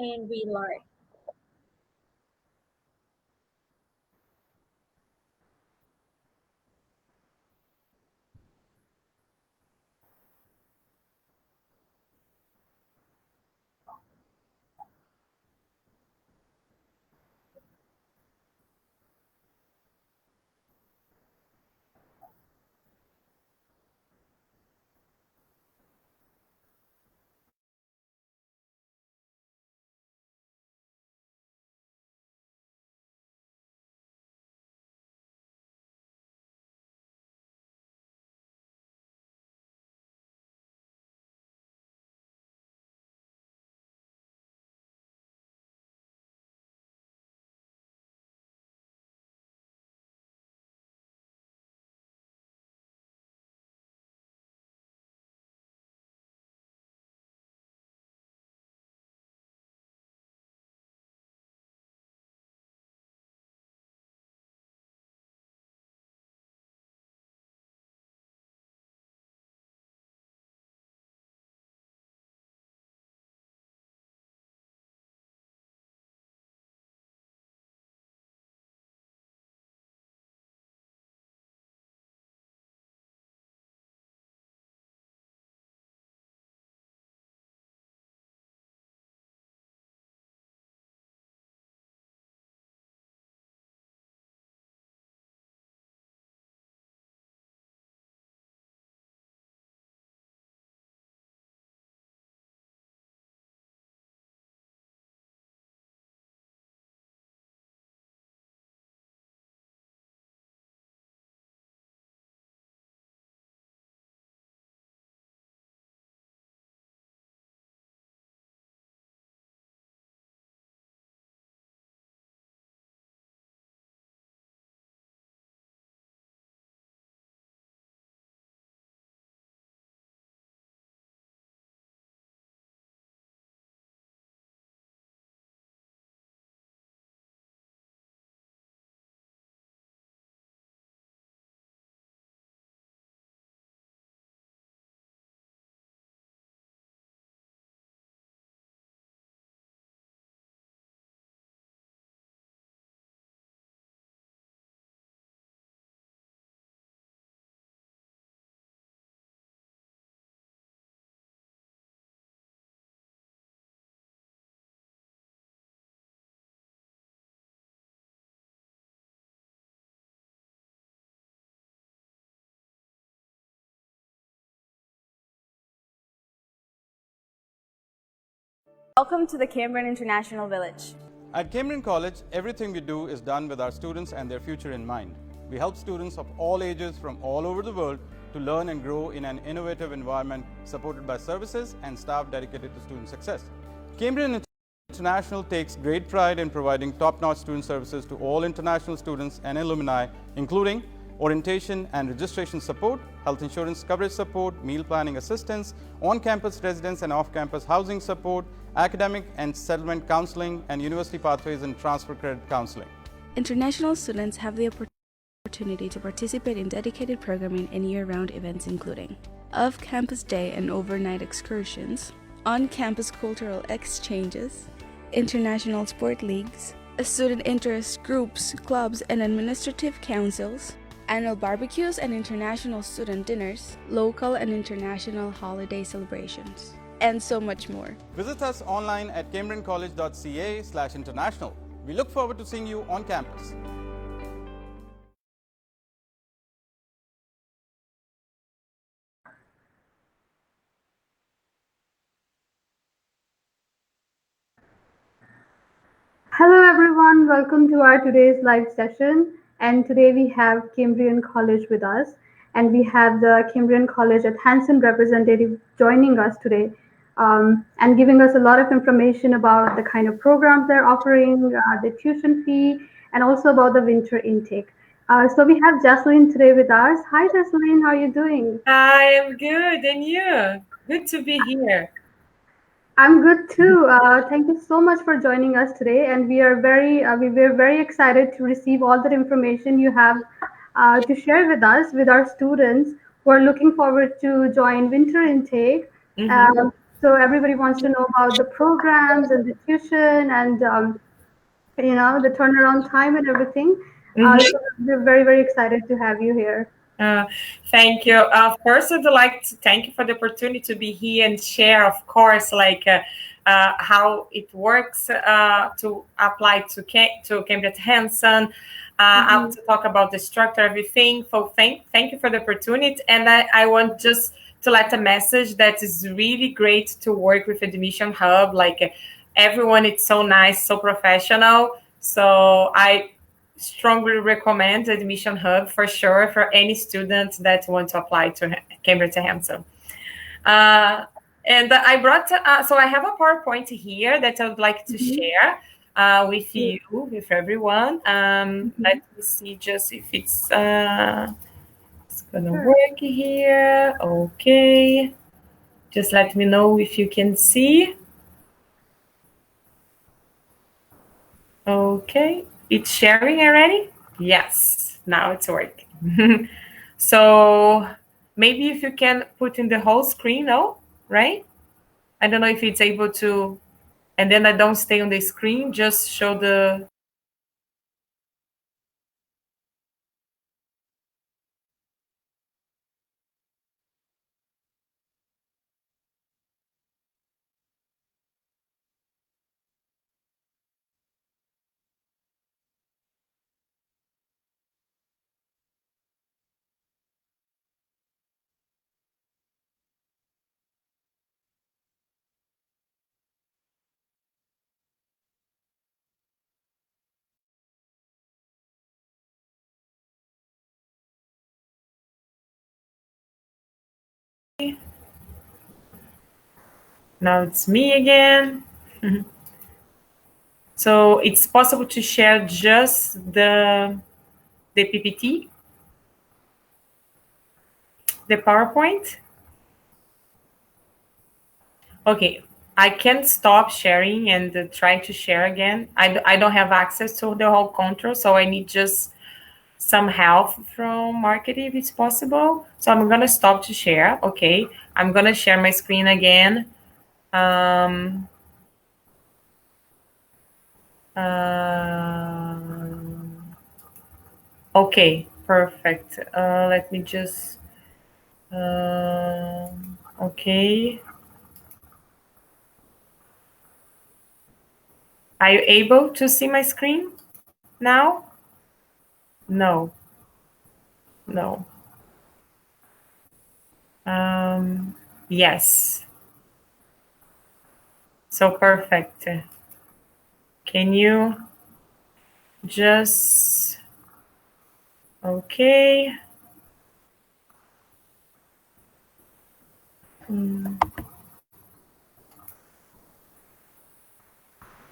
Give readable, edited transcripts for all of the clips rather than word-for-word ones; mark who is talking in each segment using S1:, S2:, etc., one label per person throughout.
S1: and we learn.
S2: Welcome to the Cambrian International Village.
S3: At Cambrian College, everything we do is done with our students and their future in mind. We help students of all ages from all over the world to learn and grow in an innovative environment supported by services and staff dedicated to student success. Cambrian International takes great pride in providing top-notch student services to all international students and alumni, including orientation and registration support, health insurance coverage support, meal planning assistance, on-campus residence and off-campus housing support, academic and settlement counseling, and university pathways and transfer credit counseling.
S2: International students have the opportunity to participate in dedicated programming and year-round events including off-campus day and overnight excursions, on-campus cultural exchanges, international sport leagues, student interest groups, clubs, and administrative councils, annual barbecues and international student dinners, local and international holiday celebrations, and so much more.
S3: Visit us online at cambriancollege.ca/international. We look forward to seeing you on campus.
S4: Hello everyone, welcome to our today's live session. And today we have Cambrian College with us, and we have the Cambrian College at Hanson representative joining us today, and giving us a lot of information about the kind of programs they're offering, the tuition fee, and also about the winter intake. So we have Jessalyn today with us. Hi Jessalyn, how are you doing?
S5: I am good, and you? Good to be here.
S4: I'm good too. Thank you so much for joining us today, and we were very excited to receive all the information you have to share with us, with our students who are looking forward to join winter intake.
S5: Mhm.
S4: So everybody wants to know about the programs and the tuition and the turnaround time and everything. So we're very, very excited to have you here.
S5: Thank you. First, I'd like to thank you for the opportunity to be here and share, of course, how it works to apply to Cambrian Hanson. I want to talk about the structure, everything. So thank you for the opportunity. And I want just to let a message that is really great to work with Admission Hub. Everyone, it's so nice, so professional. So I strongly recommend Admission Hub for sure for any students that want to apply to Cambrian Hanson. And I brought, so I have a PowerPoint here that I would like to share with you, with everyone. Let me see just if it's gonna work here. Okay. Just let me know if you can see. Okay. It's sharing already? Yes, now it's working. So maybe if you can put in the whole screen, no? Right? I don't know if it's able to, and then I don't stay on the screen, just show the. Now it's me again. So it's possible to share just the PPT, the PowerPoint. Okay, I can stop sharing and try to share again. I don't have access to the whole control, so I need just some help from marketing if it's possible. So I'm gonna stop to share. Okay, I'm gonna share my screen again. Okay, perfect. Let me just. Okay. Are you able to see my screen now? No. No. Yes. So perfect. Can you just. Okay.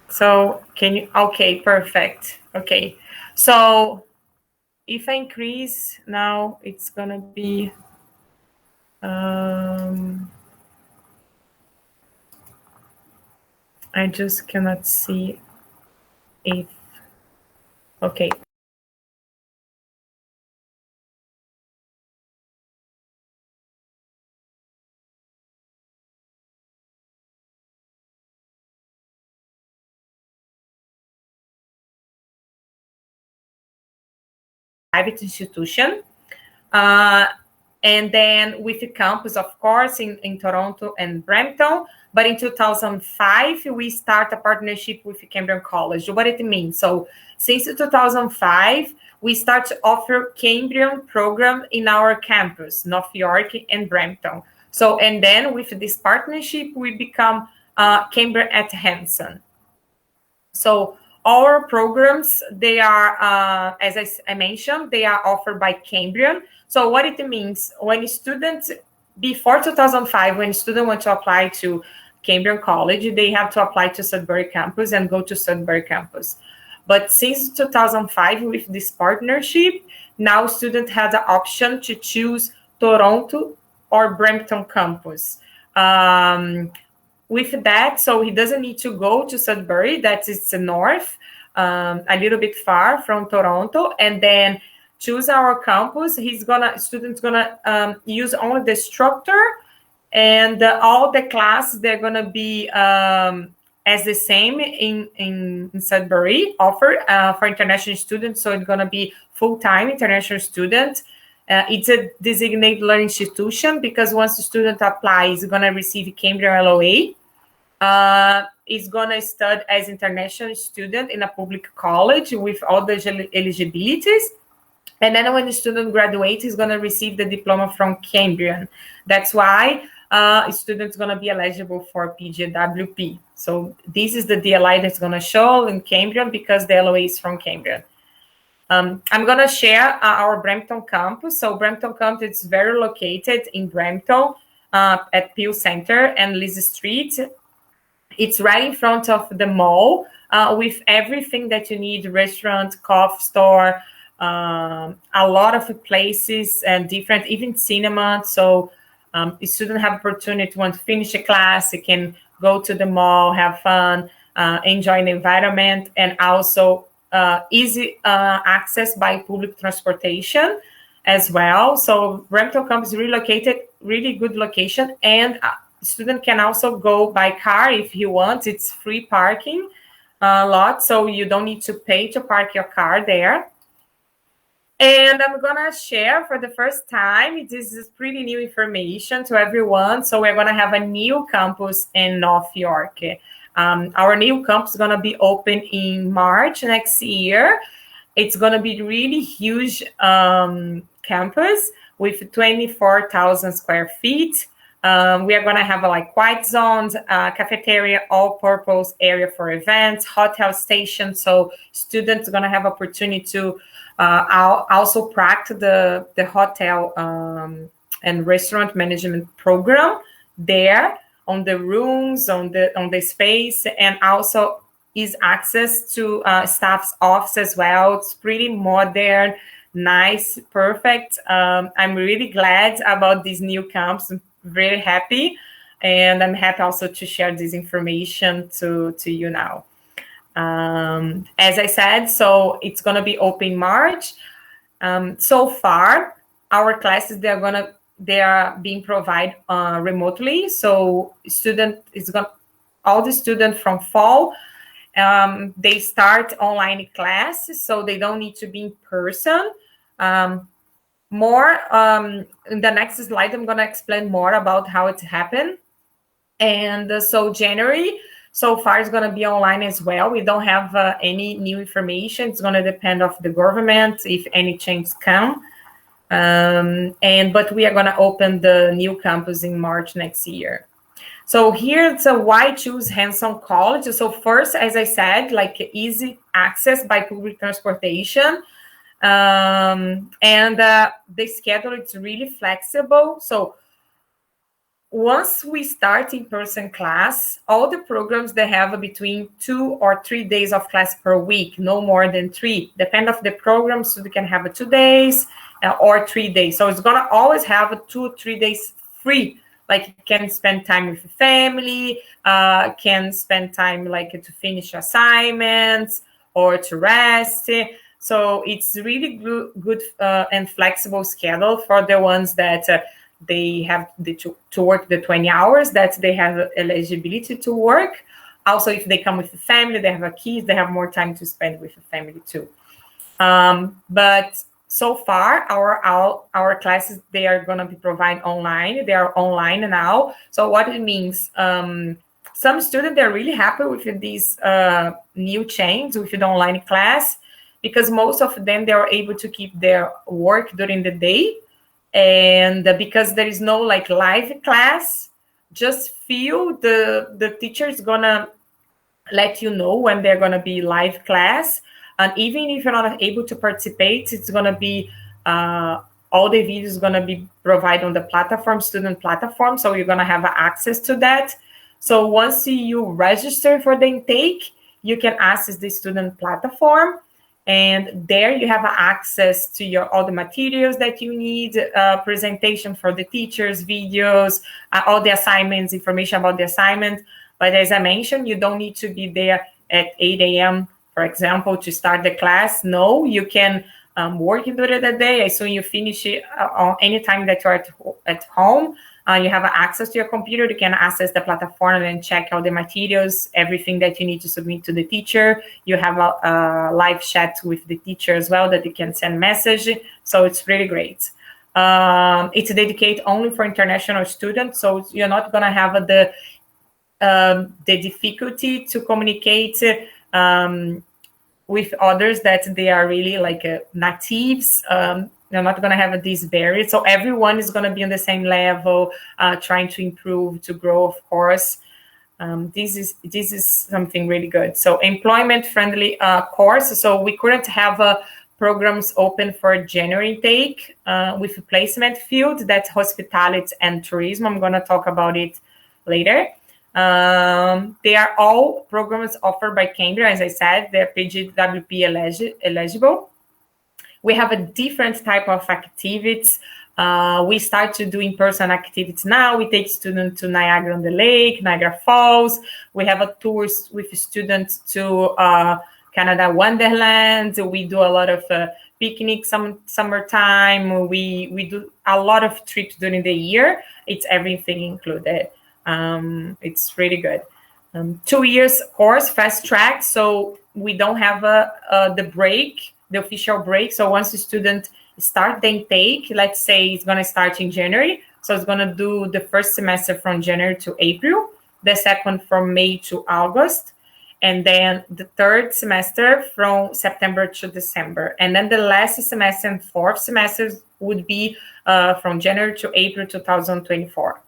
S5: So can you, okay, perfect. Okay. So if I increase now, it's gonna be, I just cannot see if, okay. Private institution. And then with the campus, of course, in Toronto and Brampton. But in 2005, we start a partnership with Cambrian College. What it means? So since 2005, we start to offer Cambrian program in our campus, North York and Brampton. So, and then with this partnership, we become Cambrian at Hanson. So our programs, they are, as I mentioned, they are offered by Cambrian. So what it means, when students, before 2005, when students want to apply to Cambrian College, they have to apply to Sudbury campus and go to Sudbury campus. But since 2005, with this partnership, now students have the option to choose Toronto or Brampton campus. With that, so he doesn't need to go to Sudbury, that is the north, a little bit far from Toronto, and then choose our campus. Student's gonna use only the structure And all the classes, they're going to be as the same in Sudbury, offered for international students. So it's going to be full-time international student. It's a designated learning institution because once the student applies, he's going to receive Cambrian LOA. Is going to study as international student in a public college with all the eligibilities. And then when the student graduates, he's going to receive the diploma from Cambrian. That's why a student is going to be eligible for PGWP. So this is the DLI that's going to show in Cambrian because the LOA is from Cambrian. I'm going to share our Brampton campus. So Brampton campus is very located in Brampton at Peel Center and Liz Street. It's right in front of the mall with everything that you need, restaurant, coffee store, a lot of places and different, even cinema. So a student have opportunity to want to finish a class, you can go to the mall, have fun, enjoy the environment, and also easy access by public transportation as well. So Brampton campus is relocated, really good location, and student can also go by car if he wants. It's free parking lot, so you don't need to pay to park your car there. And I'm gonna share for the first time, this is pretty new information to everyone. So we're gonna have a new campus in North York. Our new campus is gonna be open in March next year. It's gonna be really huge campus with 24,000 square feet. We are going to have quiet zones, cafeteria, all-purpose area for events, hotel station. So students are going to have opportunity to also practice the hotel and restaurant management program there on the rooms, on the space, and also is access to staff's office as well. It's pretty modern, nice, perfect. I'm really glad about this new campus. Very happy, and I'm happy also to share this information to you now. As I said, so it's going to be open March. So far, our classes they are being provided remotely. So all the students from fall, they start online classes, so they don't need to be in person. More in the next slide, I'm going to explain more about how it happened. And so January, so far, is going to be online as well. We don't have any new information. It's going to depend of the government if any changes come. But we are going to open the new campus in March next year. So here it's why choose Hanson College. So first, as I said, easy access by public transportation. And the schedule is really flexible. So once we start in-person class, all the programs, they have between 2 or 3 days of class per week, no more than 3. Depend of the program, so they can have 2 days or 3 days. So it's gonna always have 2 or 3 days free. You can spend time with the family, can spend time to finish assignments or to rest. So it's really good and flexible schedule for the ones that they have to work the 20 hours that they have eligibility to work. Also, if they come with the family, they have kids, they have more time to spend with the family too. But so far, our classes, they are going to be provided online. They are online now. So what it means, some students, they're really happy with these new change with the online class, because most of them, they are able to keep their work during the day. And because there is no live class, just feel the teacher is going to let you know when they're going to be live class. And even if you're not able to participate, it's going to be, all the videos going to be provided on the platform, student platform. So you're going to have access to that. So once you register for the intake, you can access the student platform. And there you have access to all the materials that you need, presentation for the teachers, videos, all the assignments, information about the assignment. But as I mentioned, you don't need to be there at 8 a.m., for example, to start the class. No, you can work during the day. As soon as you finish it, any time that you're at home, You have access to your computer. You can access the platform and check all the materials, everything that you need to submit to the teacher. You have a live chat with the teacher as well that you can send message. So it's really great. It's dedicated only for international students, so you're not going to have the difficulty to communicate with others that they are really like natives. They're not going to have this barrier. So everyone is going to be on the same level, trying to improve, to grow, of course. This is something really good. So employment-friendly course. So we couldn't have programs open for January intake with a placement field. That's hospitality and tourism. I'm going to talk about it later. They are all programs offered by Cambrian. As I said, they're PGWP eligible. We have a different type of activities. We start to do in-person activities now. We take students to Niagara-on-the-Lake, Niagara Falls. We have a tours with students to Canada Wonderland. We do a lot of picnics summertime. We do a lot of trips during the year. It's everything included. It's really good. 2 years course, fast track. So we don't have the break, the official break. So once the student start the intake, let's say it's going to start in January. So it's going to do the first semester from January to April, the second from May to August, and then the third semester from September to December. And then the last semester and fourth semesters would be from January to April 2024.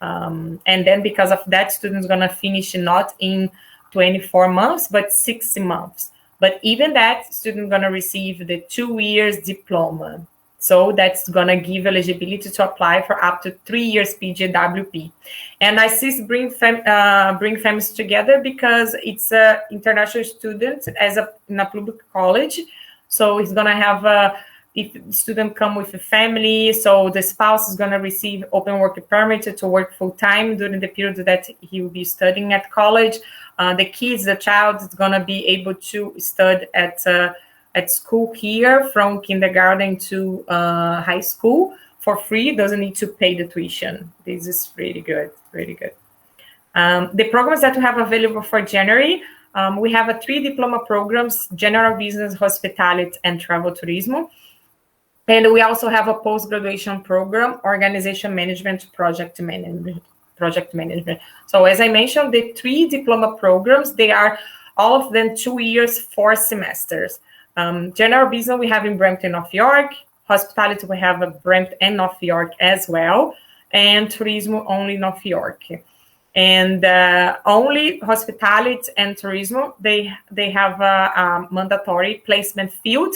S5: And then because of that, students going to finish not in 24 months, but 60 months. But even that, student going to receive the 2 years diploma. So that's going to give eligibility to apply for up to 3 years PGWP. And I see bring families together because it's an international student in a public college. So it's going to have if the student come with a family, so the spouse is going to receive open work permit to work full time during the period that he will be studying at college. The child is going to be able to study at school here from kindergarten to high school for free. Doesn't need to pay the tuition. This is really good, really good. The programs that we have available for January, we have 3 diploma programs: general business, hospitality, and travel tourism. And we also have a post-graduation program, organization management, project management. So as I mentioned, the 3 diploma programs, they are all of them 2 years, 4 semesters. General business we have in Brampton, North York. Hospitality we have at Brampton and North York as well. And tourism only North York. And only hospitality and tourism, they have a mandatory placement field.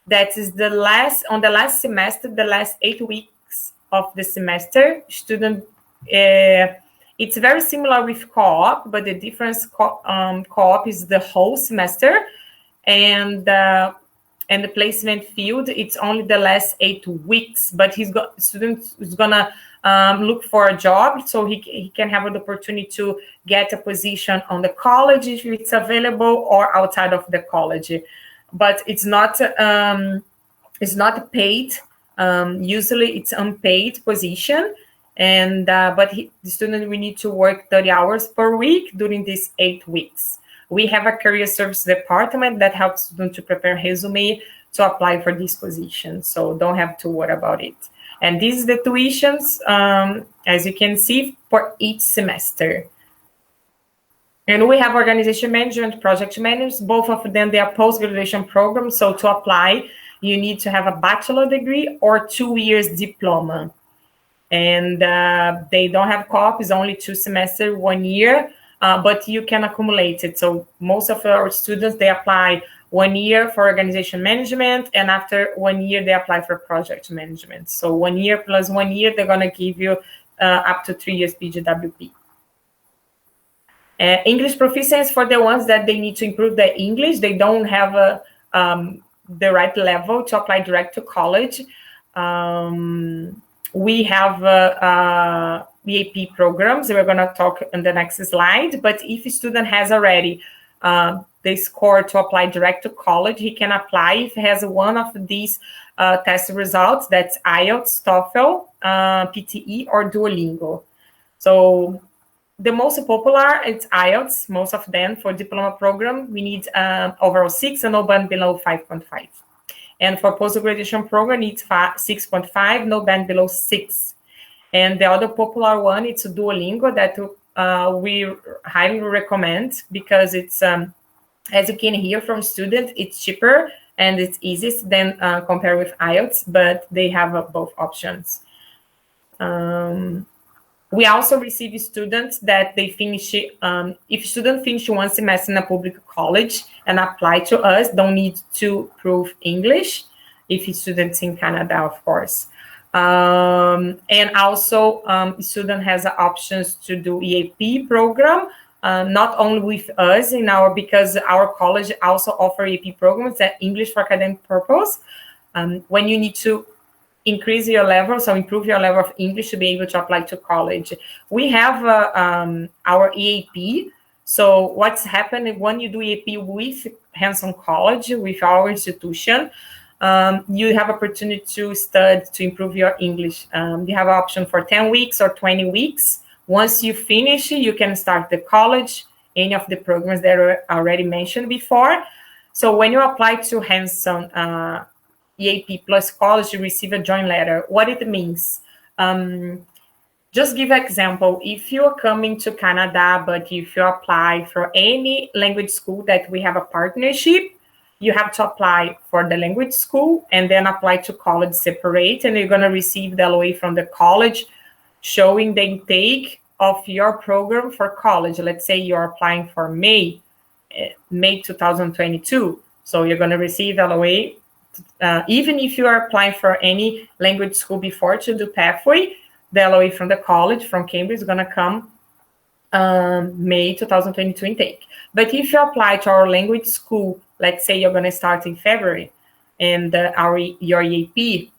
S5: That is on the last semester, the last 8 weeks of the semester. Student, it's very similar with co-op, but the difference co-op is the whole semester, and the placement field, it's only the last 8 weeks. But student is gonna look for a job, so he can have an opportunity to get a position on the college if it's available, or outside of the college. But it's not paid. Usually it's unpaid position, and but the student will need to work 30 hours per week during these 8 weeks. We have a career service department that helps students to prepare resume to apply for this position, so don't have to worry about it. And these are the tuitions, as you can see, for each semester. And we have organization management, project management. Both of them, they are post-graduation programs. So to apply, you need to have a bachelor degree or 2 years diploma. And they don't have co-op, it's only 2 semesters, 1 year, but you can accumulate it. So most of our students, they apply 1 year for organization management, and after 1 year, they apply for project management. So 1 year plus 1 year, they're gonna give you up to 3 years PGWP. English proficiency for the ones that they need to improve their English. They don't have the right level to apply direct to college. We have BAP programs. We're going to talk on the next slide. But if a student has already the score to apply direct to college, he can apply if he has one of these test results. That's IELTS, TOEFL, PTE, or Duolingo. So the most popular, it's IELTS. Most of them for diploma program, we need overall 6 and no band below 5.5. And for post-graduation program, it's 6.5, no band below 6. And the other popular one, it's Duolingo, that we highly recommend because it's, as you can hear from students, it's cheaper and it's easiest than compared with IELTS, but they have both options. We also receive students that they finish, if students finish one semester in a public college and apply to us, don't need to prove English, if students in Canada, of course. And also, student has options to do EAP program, not only with us because our college also offer EAP programs that English for academic purpose. When you need to increase your level, so improve your level of English to be able to apply to college. We have our EAP. So what's happened when you do EAP with Hanson College, with our institution, you have opportunity to study, to improve your English. You have an option for 10 weeks or 20 weeks. Once you finish, you can start the college, any of the programs that are already mentioned before. So when you apply to Hanson EAP plus college, you receive a joint letter. What it means? Just give an example. If you're coming to Canada, but if you apply for any language school that we have a partnership, you have to apply for the language school and then apply to college separate, and you're going to receive the LOA from the college showing the intake of your program for college. Let's say you're applying for May 2022. So you're going to receive LOA. Even if you are applying for any language school before to do pathway, the LOA from the college, from Cambridge, is going to come May 2022 intake. But if you apply to our language school, let's say you're going to start in February and your EAP,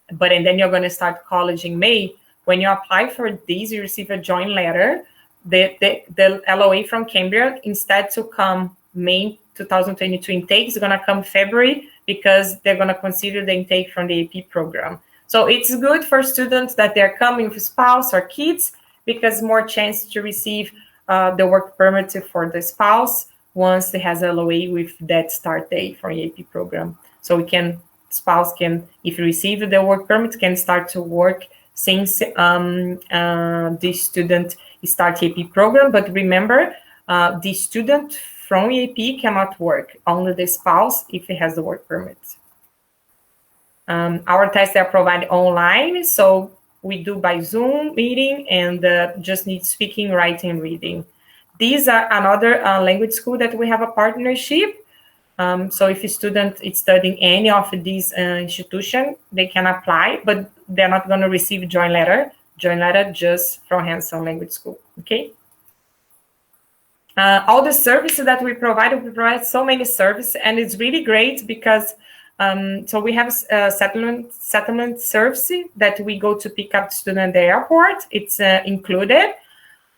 S5: and then you're going to start college in May, when you apply for these, you receive a joint letter. The LOA from Cambrian, instead to come May 2022 intake, is going to come February, because they're going to consider the intake from the AP program. So it's good for students that they're coming with spouse or kids, because more chance to receive the work permit for the spouse once they has a LOA with that start date for the AP program. So spouse can, if you receive the work permit, can start to work since the student start AP program. But remember, the student from EAP cannot work, only the spouse if he has the work permit. Our tests are provided online, so we do by Zoom meeting and just need speaking, writing, reading. These are another language school that we have a partnership. So if a student is studying any of these institutions, they can apply, but they're not going to receive joint letter just from Hanson Language School, okay? All the services that we provide so many services, and it's really great because so we have a settlement service that we go to pick up the student at the airport. It's included.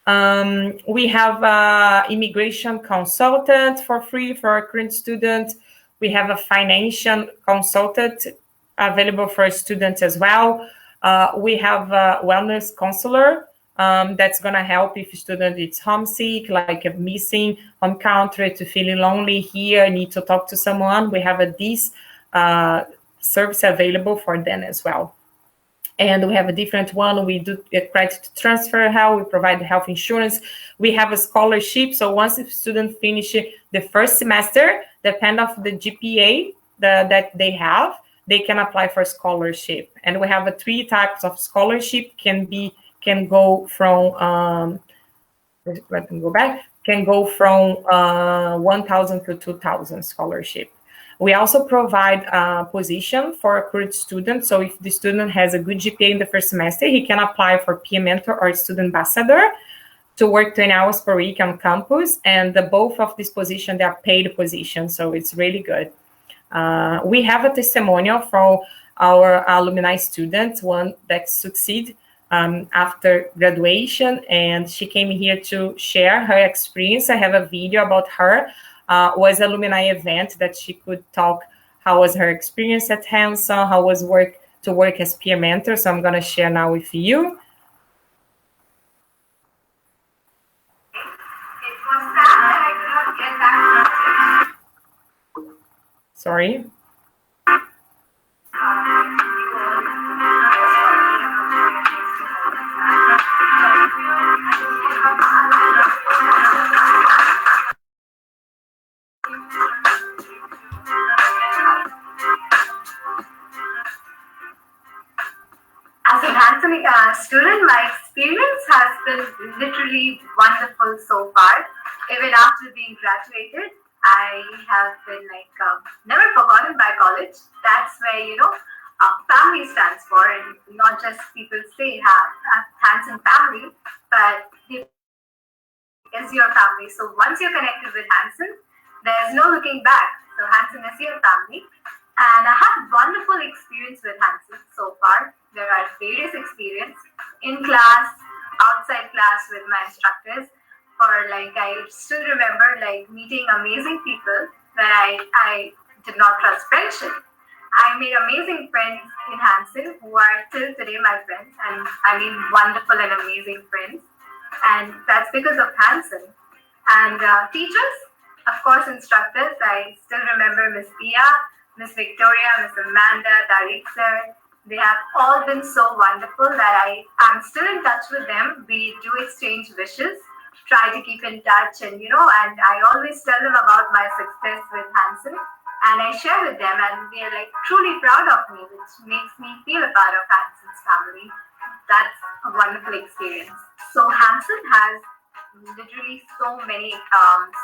S5: We have immigration consultant for free for our current students. We have a financial consultant available for students as well. We have a wellness counselor that's going to help if a student is homesick, like missing home country, to feeling lonely here, need to talk to someone. We have this service available for them as well. And we have a different one. We do a credit transfer, how we provide health insurance. We have a scholarship. So once the student finishes the first semester, depend of the GPA that they have, they can apply for scholarship. And we have 3 types of scholarship. Can go from let me go back. Can go from 1,000 to 2,000 scholarship. We also provide a position for a current student. So if the student has a good GPA in the first semester, he can apply for peer mentor or student ambassador to work 20 hours per week on campus. And both of these positions, they are paid positions. So it's really good. We have a testimonial from our alumni student, one that succeeded after graduation, and she came here to share her experience. I have a video about her. was Alumni Event, that she could talk how was her experience at Hanson, how was to work as peer mentor. So I'm going to share now with you. Sorry.
S1: As a Hanson student, my experience has been literally wonderful so far. Even after being graduated, I have been never forgotten by college. That's where, family stands for, and not just people say Hanson family, but it is your family. So once you're connected with Hanson, there's no looking back. So Hanson is your family. And I have wonderful experience with Hanson so far. There are various experiences in class, outside class with my instructors. I still remember meeting amazing people that I did not trust friendship. I made amazing friends in Hanson who are till today my friends, and I mean wonderful and amazing friends. And that's because of Hanson. And teachers, of course, instructors. I still remember Miss Pia, Miss Victoria, Miss Amanda, Tariq sir. They have all been so wonderful that I'm still in touch with them. We do exchange wishes, try to keep in touch, and I always tell them about my success with Hanson, and I share with them, and they're truly proud of me, which makes me feel a part of Hanson's family. That's a wonderful experience. So Hanson has literally so many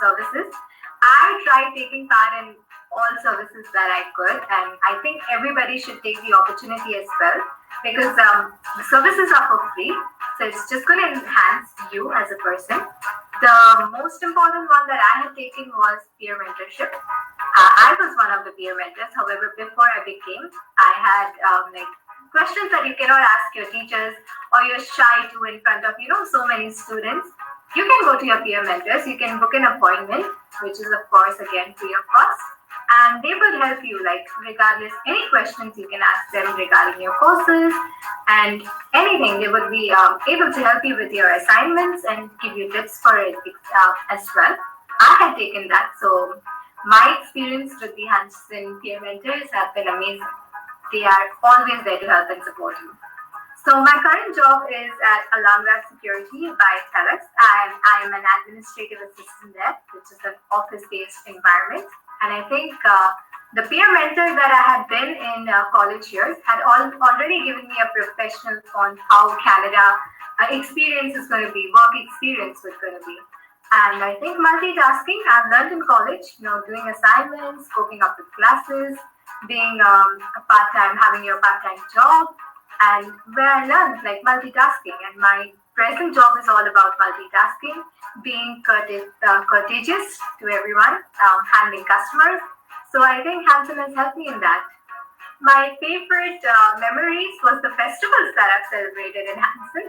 S1: services. I tried taking part in all services that I could, and I think everybody should take the opportunity as well, because the services are for free, so it's just going to enhance you as a person. The most important one that I had taken was peer mentorship. I was one of the peer mentors. However, before I became, I had questions that you cannot ask your teachers, or you're shy to in front of so many students. You can go to your peer mentors. You can book an appointment, which is of course again free of cost. And they will help you, regardless, any questions you can ask them regarding your courses and anything. They would be able to help you with your assignments and give you tips for it as well. I had taken that, so my experience with the Hanson peer mentors have been amazing. They are always there to help and support you. So my current job is at Alumni Security by Telex, and I am an administrative assistant there, which is an office-based environment. And I think the peer mentors that I had been in college years had already given me a professional on how Canada experience is going to be, work experience was going to be. And I think multitasking, I've learned in college, doing assignments, coping up with classes, being a part-time, having your part-time job, and where I learned multitasking. And my present job is all about multitasking, being courteous to everyone, handling customers. So I think Hanson has helped me in that. My favorite memories was the festivals that I've celebrated in Hanson,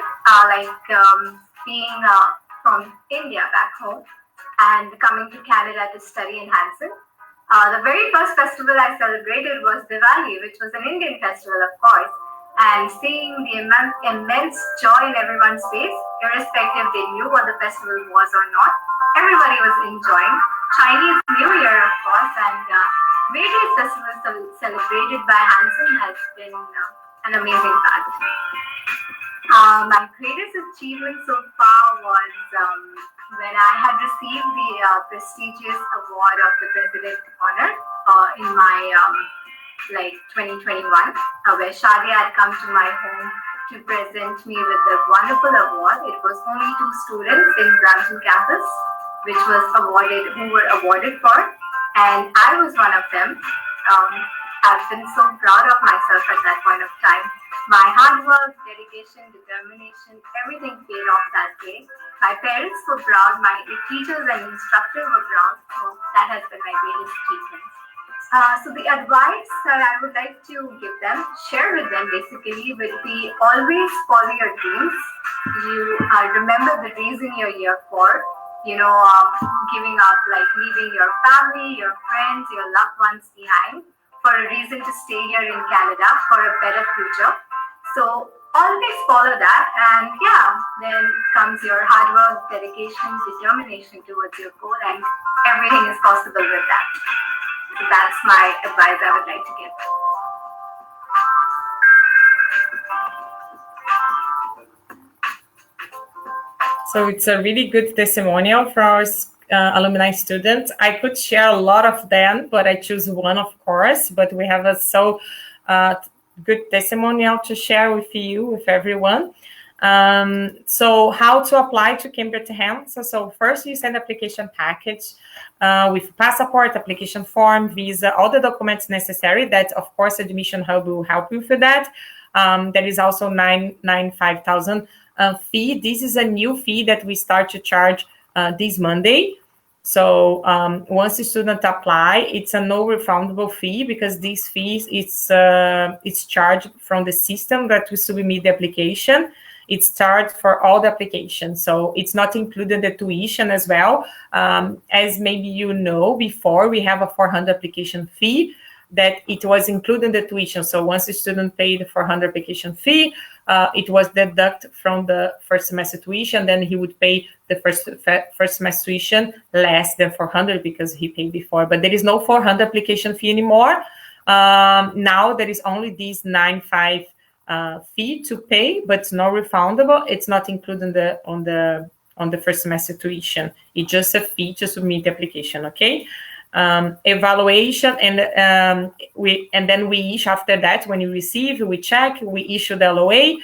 S1: being from India back home and coming to Canada to study in Hanson. The very first festival I celebrated was Diwali, which was an Indian festival, of course. And seeing the immense joy in everyone's face, irrespective they knew what the festival was or not, everybody was enjoying. Chinese New Year, of course, and various festivals celebrated by Hanson has been an amazing part. My greatest achievement so far was when I had received the prestigious award of the President Honor in my 2021, where Shadia had come to my home to present me with a wonderful award. It was only 2 students in Brampton campus who were awarded for, and I was one of them. I've been so proud of myself at that point of time. My hard work, dedication, determination, everything paid off that day. My parents were proud, my teachers and instructors were proud, so that has been my greatest achievement. So the advice that I would like to give them, share with them basically, would be always follow your dreams. You remember the reason you're here for. giving up, like leaving your family, your friends, your loved ones behind for a reason to stay here in Canada for a better future. So always follow that, and then comes your hard work, dedication, determination towards your goal, and everything is possible with that. So that's my advice I would like to give.
S5: So it's a really good testimonial for our alumni students. I could share a lot of them, but I choose one, of course. But we have a good testimonial to share with you, with everyone. So how to apply to Cambrian Hanson? So first you send application package with passport, application form, visa, all the documents necessary. That, of course, Admission Hub will help you for that. There is also $95,000 fee. This is a new fee that we start to charge this Monday. So once the student apply, it's a no refundable fee, because this fee it's charged from the system that we submit the application. It's charged for all the applications, so it's not included the tuition as well. As maybe you know, before we have a $400 application fee that it was included in the tuition. So once the student paid the $400 application fee, it was deducted from the first semester tuition. Then he would pay the first semester tuition less than $400 because he paid before. But there is no $400 application fee anymore. Now there is only this $95 fee to pay, but it's not refundable. It's not included on the first semester tuition. It's just a fee to submit the application. Okay. Evaluation, and then we issue after that. When you receive, we check, we issue the LOA.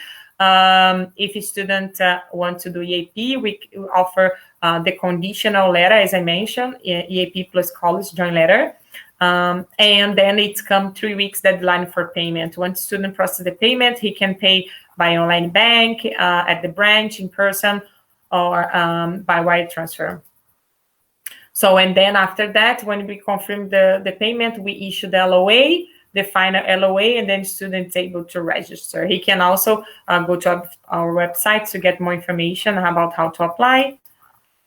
S5: If a student wants to do EAP, we offer the conditional letter, as I mentioned, EAP plus college joint letter. And then it's come 3 weeks deadline for payment. Once student processes the payment, he can pay by online bank, at the branch, in person, or by wire transfer. So, and then after that, when we confirm the payment, we issue the LOA, the final LOA, and then student is able to register. He can also go to our website to get more information about how to apply.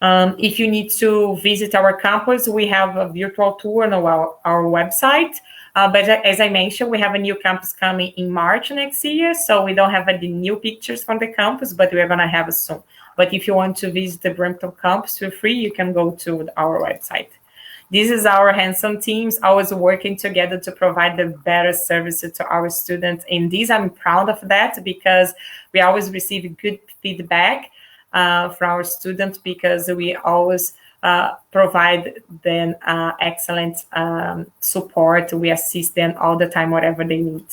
S5: If you need to visit our campus, we have a virtual tour on our website. But as I mentioned, we have a new campus coming in March next year. So we don't have any new pictures from the campus, but we're going to have it soon. But if you want to visit the Brampton campus for free, you can go to our website. This is our Hanson teams always working together to provide the better services to our students. And this, I'm proud of that, because we always receive good feedback from our students, because we always provide them excellent support. We assist them all the time, whatever they need.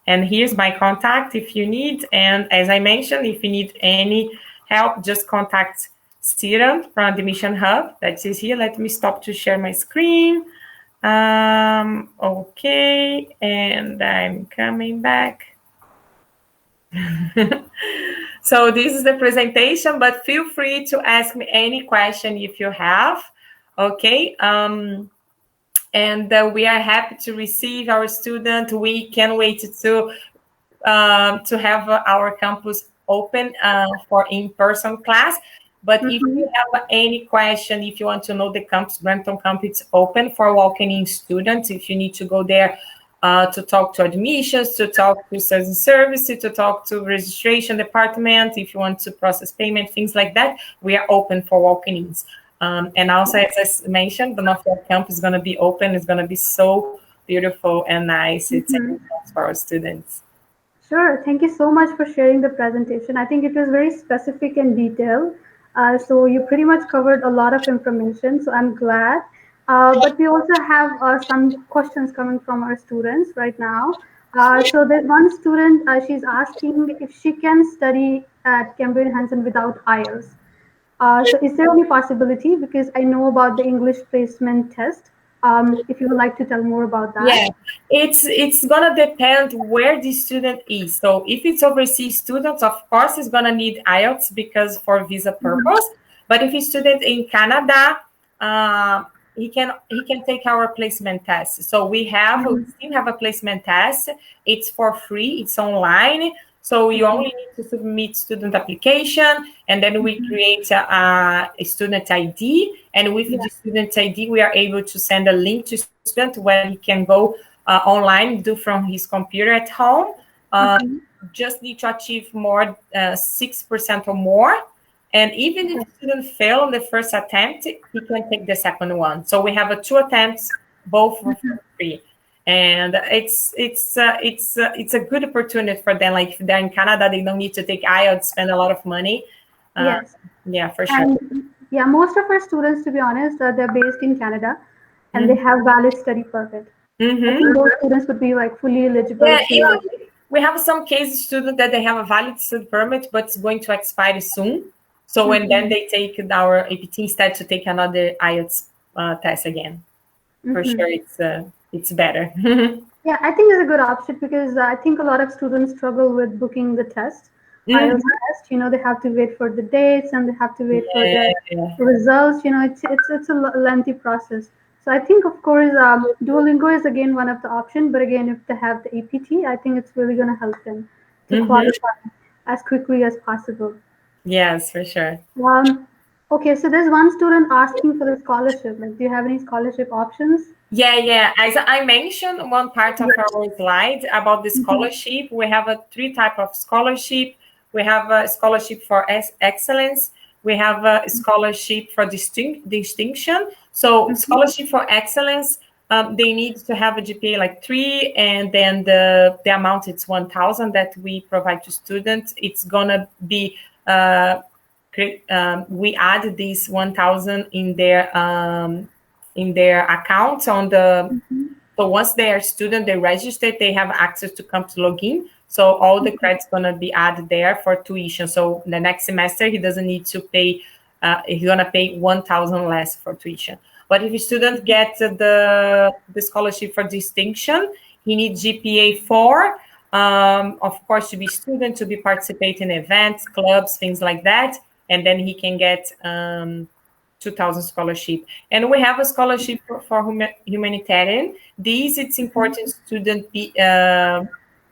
S5: And here's my contact if you need. And as I mentioned, if you need any help, just contact Simran from Admission Hub. That is here. Let me stop to share my screen. Okay, and I'm coming back. So this is the presentation, but feel free to ask me any question if you have. Okay. And we are happy to receive our student. We can't wait to have our campus open for in-person class. But if you have any question, if you want to know the campus, Brampton campus is open for walking-in students. If you need to go there to talk to admissions, to talk to services, to talk to registration department, if you want to process payment, things like that, we are open for walking-ins. And also, as I mentioned, the North campus is going to be open. It's going to be so beautiful and nice. It's for our students.
S4: Sure. Thank you so much for sharing the presentation. I think it was very specific and detailed. So you pretty much covered a lot of information. So I'm glad. But we also have some questions coming from our students right now. So there's one student, she's asking if she can study at Cambrian Hanson without IELTS. So is there any possibility? Because I know about the English placement test. If you would like to tell more about that.
S5: Yeah, it's gonna depend where the student is. So if it's overseas students, of course, it's gonna need IELTS because for visa purpose. But if a student in Canada, he can take our placement test. So we still have a placement test. It's for free. It's online. So you only need to submit student application, and then we create a student ID. And with the student ID, we are able to send a link to student where he can go online, do from his computer at home. Just need to achieve more 6% or more. And even if the student fail on the first attempt, he can take the second one. So we have 2 attempts, both for free. And it's a good opportunity for them. Like if they're in Canada, they don't need to take IELTS, spend a lot of money.
S4: Yes.
S5: Yeah, for sure.
S4: And yeah, most of our students, to be honest, they're based in Canada and they have valid study permit. I think those students would be like fully eligible.
S5: Yeah, we have some case students that they have a valid study permit, but it's going to expire soon. So and then they take our APT instead to take another IELTS test again. For sure, it's better.
S4: Yeah, I think it's a good option because I think a lot of students struggle with booking the test. IELTS test, they have to wait for the dates and they have to wait for the results. It's a lengthy process. So I think, of course, Duolingo is again one of the options. But again, if they have the APT, I think it's really going to help them to qualify as quickly as possible.
S5: Yes, for sure.
S4: Okay, so there's one student asking for a scholarship. Like, do you have any scholarship options?
S5: Yeah. As I mentioned one part of our slide about the scholarship, we have 3 types of scholarship. We have a scholarship for excellence. We have a scholarship for distinction. So scholarship for excellence, they need to have a GPA like 3, and then the amount it's 1,000 that we provide to students. It's gonna be we add this 1,000 in their accounts on the. So once they are student, they register, they have access to come to login. So all the credits gonna be added there for tuition. So the next semester he doesn't need to pay. He's gonna pay 1,000 less for tuition. But if a student gets the scholarship for distinction, he needs GPA 4. Of course, to be student, to be participating in events, clubs, things like that, and then he can get 2,000 scholarship. And we have a scholarship for humanitarian. This it's important student.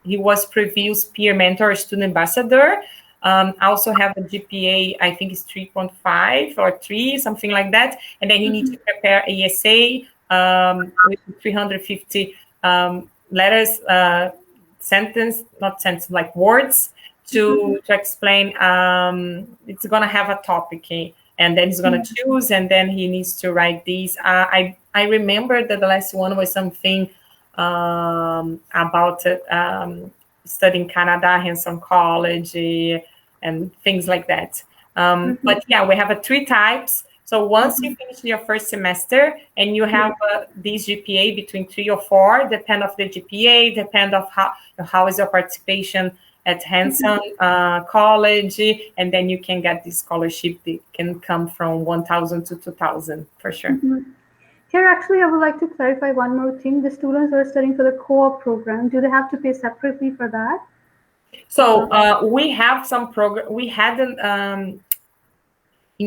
S5: He was previous peer mentor, student ambassador. Also have a GPA, I think it's 3.5 or 3, something like that. And then he needs to prepare ASA with 350 letters, like words to explain. It's going to have a topic, and then he's going to choose, and then he needs to write these. I remember that the last one was something about studying Canada, Hanson College, and things like that. But yeah, we have 3 types. So once you finish your first semester and you have this GPA between 3 or 4, depend of the GPA, depend of how is your participation at Hanson College, and then you can get this scholarship that can come from 1,000 to 2,000 for sure.
S4: Here, actually, I would like to clarify one more thing. The students who are studying for the co-op program, do they have to pay separately for that?
S5: So we have some program. We had in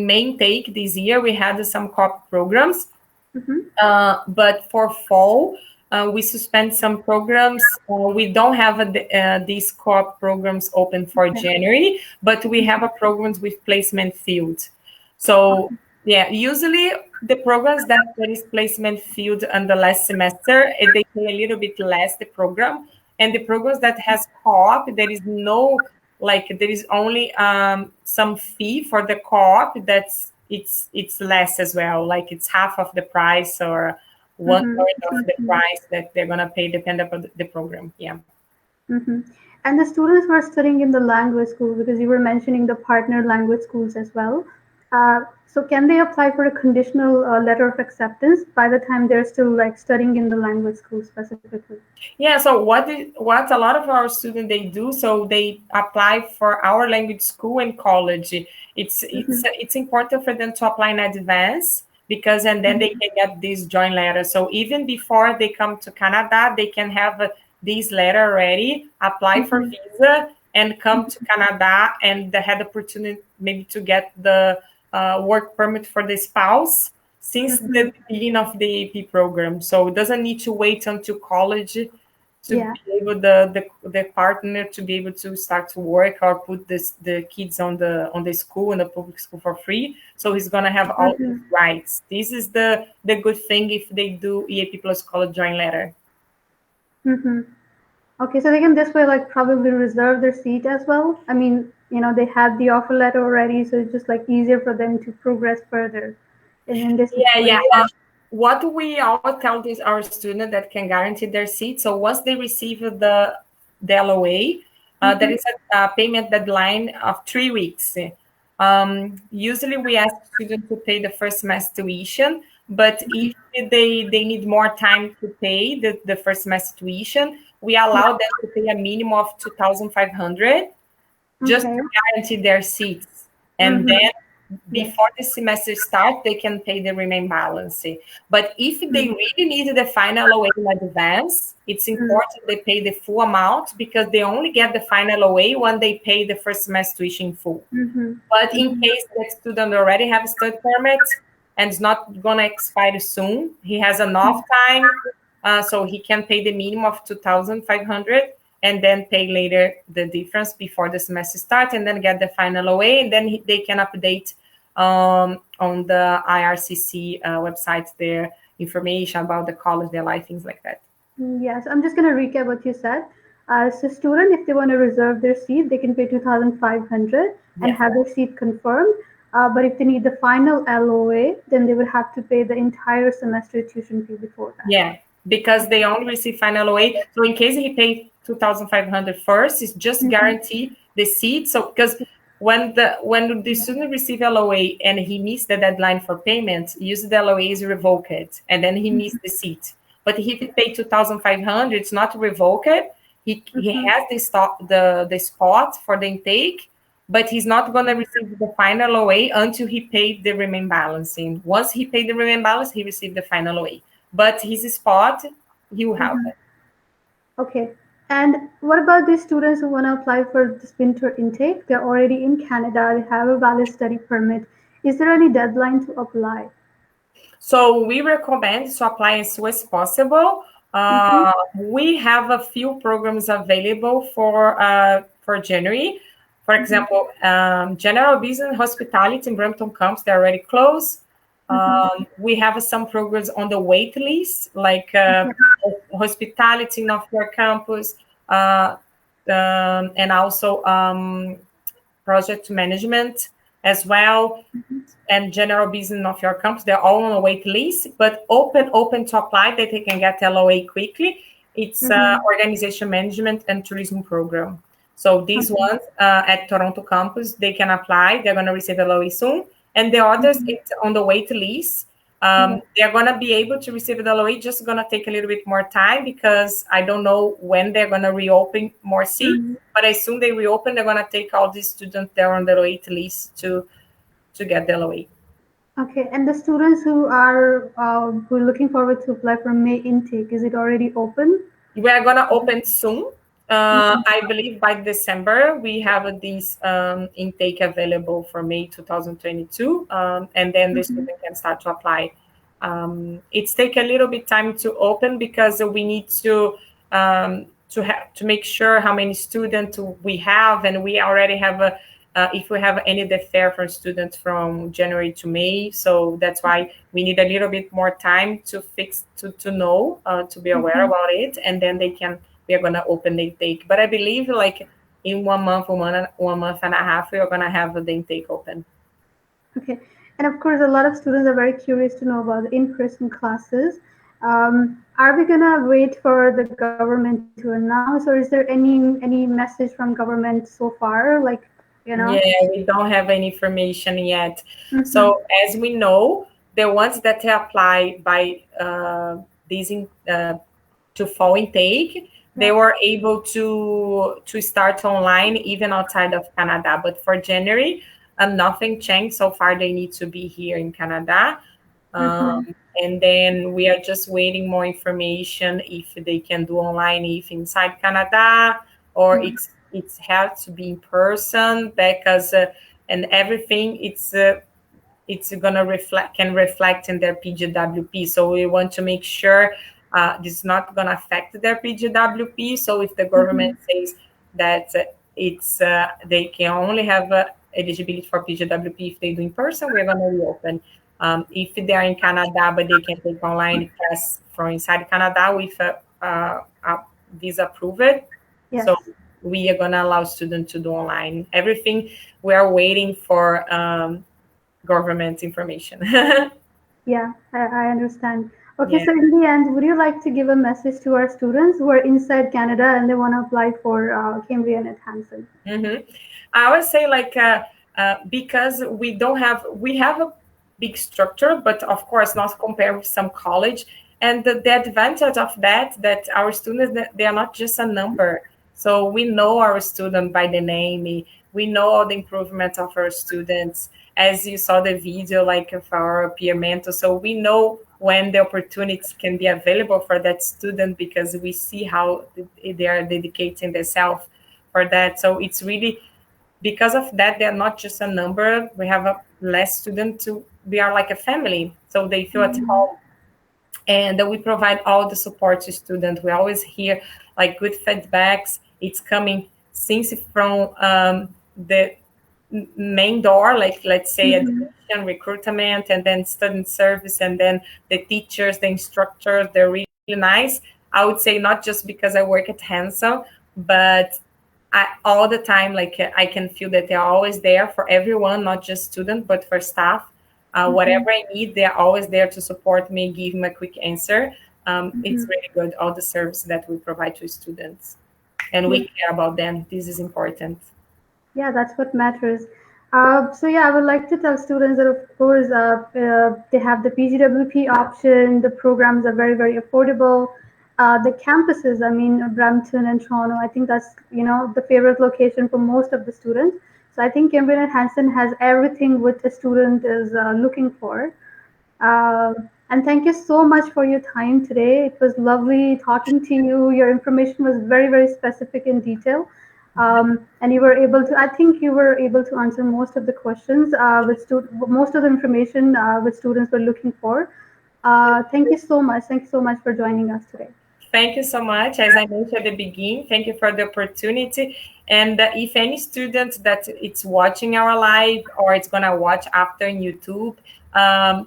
S5: main take this year, we had some co-op programs, but for fall, we suspend some programs. We don't have these co-op programs open for January, but we have programs with placement field. So yeah, usually the programs that there is placement field on the last semester, they pay a little bit less the program. And the programs that has co-op, there is no, there is only some fee for the co-op it's less as well. Like it's half of the price or 1/3 of the price that they're gonna pay depending on the program. Yeah.
S4: And the students who are studying in the language school, because you were mentioning the partner language schools as well. So can they apply for a conditional letter of acceptance by the time they're still studying in the language school specifically?
S5: Yeah. So what a lot of our students they do, so they apply for our language school and college. It's important for them to apply in advance because and then they can get this joint letter. So even before they come to Canada, they can have this letter ready, apply for visa, and come to Canada, and they had the opportunity maybe to get the work permit for the spouse since the beginning of the AP program. So it doesn't need to wait until college to
S4: Yeah.
S5: be able the partner to be able to start to work or put the kids on the school, in the public school, for free. So he's gonna have all these rights. This is the good thing if they do EAP plus college join letter.
S4: Mm-hmm. Okay, so they can this way like probably reserve their seat as well. I mean, they had the offer letter already, so it's just like easier for them to progress further in this
S5: Yeah.
S4: situation.
S5: What we all tell our student that can guarantee their seat. So once they receive the LOA, there is a payment deadline of 3 weeks. Usually we ask students to pay the first semester tuition, but if they need more time to pay the first semester tuition, we allow them to pay a minimum of 2,500 just
S4: Okay.
S5: to guarantee their seats. And then before the semester starts, they can pay the remaining balance. But if they really need the final OA in advance, it's important they pay the full amount, because they only get the final OA when they pay the first semester tuition in full. But in case the student already have a study permit and it's not going to expire soon, he has enough time, so he can pay the minimum of 2,500 and then pay later the difference before the semester starts, and then get the final OA, and then they can update on the IRCC website their information about the college, their life, things like that.
S4: Yes, I'm just going to recap what you said. So student, if they want to reserve their seat, they can pay 2,500 and have their seat confirmed. But if they need the final LOA, then they would have to pay the entire semester tuition fee before that.
S5: Yeah, because they only receive final OA. So in case he paid 2,500 first, it's just guarantee the seat. So because when the student receives LOA and he missed the deadline for payment, usually the LOA is revoked, and then he missed the seat. But if he paid 2,500, it's not revoked. He has the spot for the intake, but he's not going to receive the final OA until he paid the remaining balance. And once he paid the remaining balance, he received the final OA. But his spot, he will have it.
S4: Okay. And what about these students who want to apply for this winter intake? They're already in Canada, they have a valid study permit. Is there any deadline to apply?
S5: So we recommend to apply as soon as possible. We have a few programs available for January. For example, General Business Hospitality in Brampton campus, they're already closed. We have some programs on the wait list, like hospitality in North York campus, and also project management as well, and general business in North York campus. They're all on a wait list, but open to apply, that they can get LOA quickly. It's organization management and tourism program. So these ones at Toronto campus, they can apply. They're going to receive LOA soon. And the others, it's on the wait list. They're going to be able to receive the LOA, just going to take a little bit more time, because I don't know when they're going to reopen more seats. But as soon as they reopen, they're going to take all these students there on the wait list to get the LOA.
S4: Okay, and the students who are looking forward to apply for May intake, is it already open?
S5: We are going to open soon. I believe by December, we have this intake available for May 2022, and then the student can start to apply. It's take a little bit time to open, because we need to make sure how many students we have, and we already have if we have any defer for students from January to May. So that's why we need a little bit more time to know, to be aware about it, and then we are going to open the intake. But I believe like in 1 month, 1 month and a half, we are going to have the intake open.
S4: Okay. And of course, a lot of students are very curious to know about the in-person classes. Are we going to wait for the government to announce, or is there any message from government so far? Like,
S5: Yeah, we don't have any information yet. So as we know, the ones that apply by to fall intake, they were able to start online even outside of Canada. But for January, nothing changed so far. They need to be here in Canada. And then we are just waiting more information if they can do online, if inside Canada, or it's has to be in person, because and everything it's gonna reflect in their PGWP. So we want to make sure this is not going to affect their PGWP. So if the government says that they can only have eligibility for PGWP if they do in person, we're going to reopen. If they are in Canada, but they can take online tests from inside Canada with a visa approved.
S4: Yes.
S5: So we are going to allow students to do online. Everything we are waiting for government information.
S4: Yeah, I understand. Okay,
S5: Yeah.
S4: so in the end, would you like to give a message to our students who are inside Canada and they want to apply for Cambrian at Hanson?
S5: I would say because we have a big structure, but of course not compared with some college. And the advantage of that our students, they are not just a number. So we know our student by the name. We know all the improvements of our students. As you saw the video, of our peer mentor. So we know when the opportunities can be available for that student because we see how they are dedicating themselves for that. So it's really, because of that, they're not just a number. We have a less student we are like a family. So they feel at home. And we provide all the support to students. We always hear good feedbacks. It's coming since from the main door, let's say admission, recruitment, and then student service, and then the teachers, the instructors, they're really nice. I would say not just because I work at Hanson, but all the time, I can feel that they're always there for everyone, not just students, but for staff. Whatever I need, they're always there to support me, give me a quick answer. It's really good, all the service that we provide to students. And we care about them. This is important.
S4: Yeah, that's what matters. So yeah, I would like to tell students that of course they have the PGWP option. The programs are very, very affordable. The campuses, I mean, Brampton and Toronto, I think that's the favorite location for most of the students. So I think Cambrian and Hanson has everything what a student is looking for. And thank you so much for your time today. It was lovely talking to you. Your information was very, very specific in detail. And I think you were able to answer most of the questions, most of the information which students were looking for. Thank you so much. Thank you so much for joining us today.
S5: Thank you so much. As I mentioned at the beginning, thank you for the opportunity. And if any student that it's watching our live or it's going to watch after in YouTube,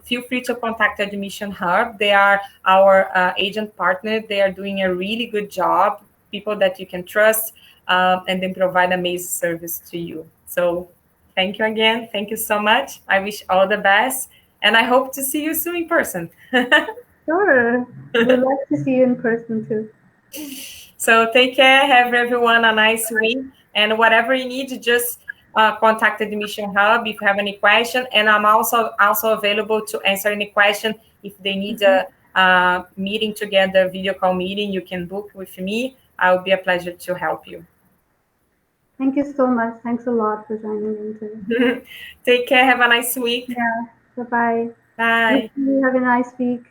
S5: feel free to contact Admission Hub. They are our agent partner. They are doing a really good job, people that you can trust, and then provide amazing service to you. So thank you again. Thank you so much. I wish all the best. And I hope to see you soon in person.
S4: Sure. We'd like to see you in person too.
S5: So take care. Have everyone a nice week. And whatever you need, just contact the Admission Hub if you have any question. And I'm also available to answer any question. If they need a meeting together, video call meeting, you can book with me. I will be a pleasure to help you.
S4: Thank you so much. Thanks a lot for joining in today.
S5: Take care. Have a nice week.
S4: Yeah. Bye-bye.
S5: Bye.
S4: Have a nice week.